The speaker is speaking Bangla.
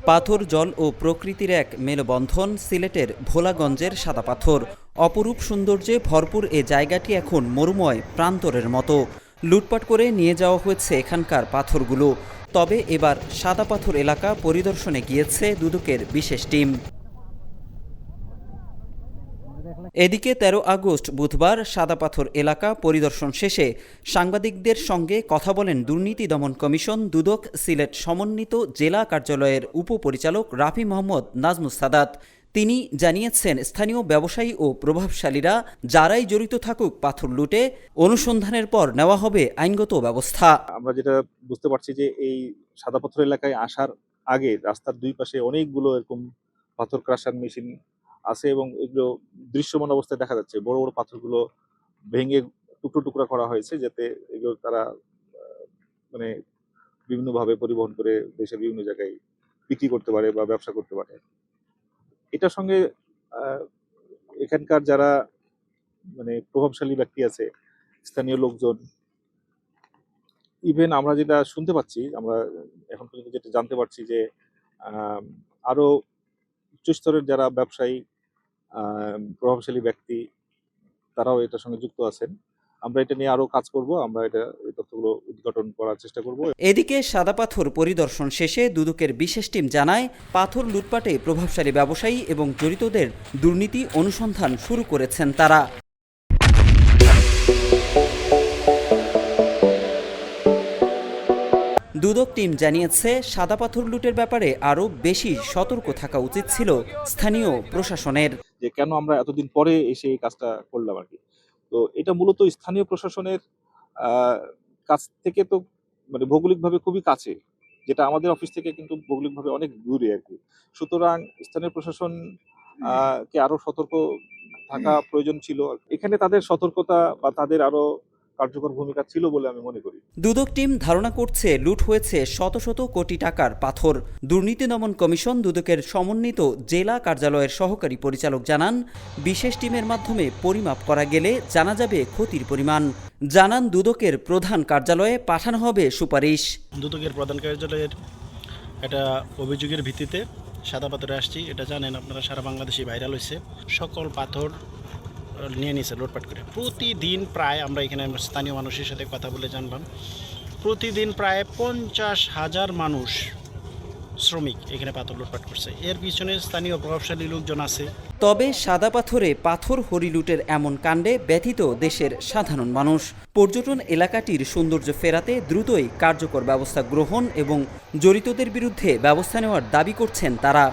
পাথর, জল ও প্রকৃতির এক মেলবন্ধন সিলেটের ভোলাগঞ্জের সাদা পাথর। অপরূপ সৌন্দর্যে ভরপুর এ জায়গাটি এখন মরুময় প্রান্তরের মতো। লুটপাট করে নিয়ে যাওয়া হয়েছে এখানকার পাথরগুলো। তবে এবার সাদা পাথর এলাকা পরিদর্শনে গিয়েছে দুদকের বিশেষ টিম। এদিকে ১৩ আগস্ট বুধবার সাদা পাথর এলাকা পরিদর্শন শেষে সাংবাদিকদের সঙ্গে কথা বলেন দুর্নীতি দমন কমিশন দুদক সিলেট সমন্বিত জেলা কার্যালয়ের উপপরিচালক রাফি মোহাম্মদ নাজমুস সাদাত। তিনি জানিয়েছেন, স্থানীয় ব্যবসায়ী ও প্রভাবশালীরা যারাই জড়িত থাকুক পাথর লুটে, অনুসন্ধানের পর নেওয়া হবে আইনগত ব্যবস্থা। আমরা যেটা বুঝতে পারছি যে এই সাদা পাথর এলাকায় আসার আগে রাস্তার দুই পাশে অনেকগুলো এরকম পাথর ক্রাশার মেশিন আছে এবং এগুলো দৃশ্যমান অবস্থায় দেখা যাচ্ছে। বড় বড় পাথরগুলো ভেঙে টুকরো টুকরা করা হয়েছে যাতে এগুলো তারা মানে বিভিন্নভাবে পরিবহন করে দেশের বিভিন্ন জায়গায় বিক্রি করতে পারে বা ব্যবসা করতে পারে। এটার সঙ্গে এখানকার যারা প্রভাবশালী ব্যক্তি আছে, স্থানীয় লোকজন, ইভেন আমরা যেটা শুনতে পাচ্ছি, আমরা এখন পর্যন্ত যেটা জানতে পারছি যে আরো উচ্চস্তরের যারা ব্যবসায়ী, প্রভাবশালী ব্যক্তি, তারাও এটার সঙ্গে যুক্ত আছেন। আমরা এটা নিয়ে আরো কাজ করব, আমরা এই তথ্যগুলো উদ্ঘাটন করার চেষ্টা করব। এদিকে সাদা পাথর পরিদর্শন শেষে দুদকের বিশেষ টিম জানায়, পাথর লুটপাটে প্রভাবশালী ব্যবসায়ী এবং জড়িতদের দুর্নীতি অনুসন্ধান শুরু করেছেন তারা। দুদক টিম জানিয়েছে, সাদা পাথর লুটের ব্যাপারে আরও বেশি সতর্ক থাকা উচিত ছিল স্থানীয় প্রশাসনের। যে কেন আমরা এতদিন পরে এসে এই কাজটা করলাম আর কি। তো এটা মূলত স্থানীয় প্রশাসনের কাছ থেকে তো ভৌগোলিকভাবে খুবই কাছে, যেটা আমাদের অফিস থেকে কিন্তু ভৌগোলিকভাবে অনেক দূরে আর কি। সুতরাং স্থানীয় প্রশাসন কে আরো সতর্ক থাকা প্রয়োজন ছিল। এখানে তাদের সতর্কতা বা তাদের আরো কার্যকর ভূমিকা ছিল বলে আমি মনে করি। দুদক টিম ধারণা করছে, লুট হয়েছে শত শত কোটি টাকার পাথর। দুর্নীতি দমন কমিশন দুদকের সমন্বিত জেলা কার্যালয়ের সহকারী পরিচালক জানান, বিশেষ টিমের মাধ্যমে পরিমাপ করা গেলে জানা যাবে ক্ষতির পরিমাণ। জানান, দুদকের প্রধান কার্যালয়ে পাঠানো হবে সুপারিশ। দুদকের প্রধান কার্যালয়ের একটা অভিযোগের ভিত্তিতে সাদা পাথরে আসছি। এটা জানেন আপনারা, সারা বাংলাদেশে ভাইরাল হয়েছে। সকল পাথর নিয়ে নিয়েছে লুটপাট করে। প্রতিদিন প্রায়, আমরা এখানে স্থানীয় মানুষের সাথে কথা বলে জানলাম, প্রতিদিন প্রায় 50,000 মানুষ, শ্রমিক এখানে পাথর লুটপাট করছে। এর পিছনে স্থানীয় প্রভাবশালী লোকজন আছে। তবে সাদা পাথরে পাথর হরিলুটের এমন কাণ্ডে ব্যথিত দেশের সাধারণ মানুষ। পর্যটন এলাকাটির সৌন্দর্য ফেরাতে দ্রুতই কার্যকর ব্যবস্থা গ্রহণ এবং জড়িতদের বিরুদ্ধে ব্যবস্থা নেওয়ার দাবি করছেন তারা।